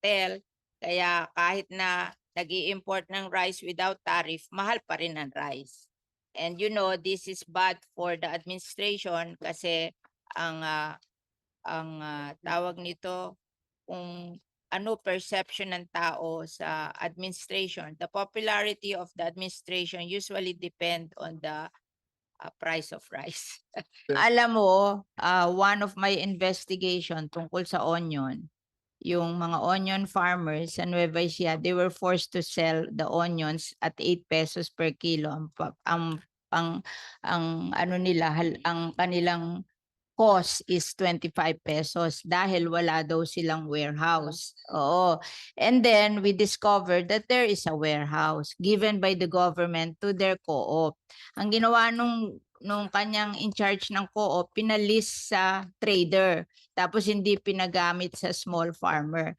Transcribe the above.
cartel. Kaya kahit na nag-i-import ng rice without tariff, mahal pa rin ang rice. And this is bad for the administration kasi ang tawag nito, kung ano perception ng tao sa administration. The popularity of the administration usually depend on the price of rice. Yes. Alam mo, one of my investigation tungkol sa onion, yung mga onion farmers sa Nueva Ecija, they were forced to sell the onions at 8 pesos per kilo. Ang ano nila, ang kanilang cost is 25 pesos dahil wala daw silang warehouse. Oo. And then we discovered that there is a warehouse given by the government to their co-op. Ang ginawa nung kanyang in charge ng co-op, pinalis sa trader. Tapos hindi pinagamit sa small farmer.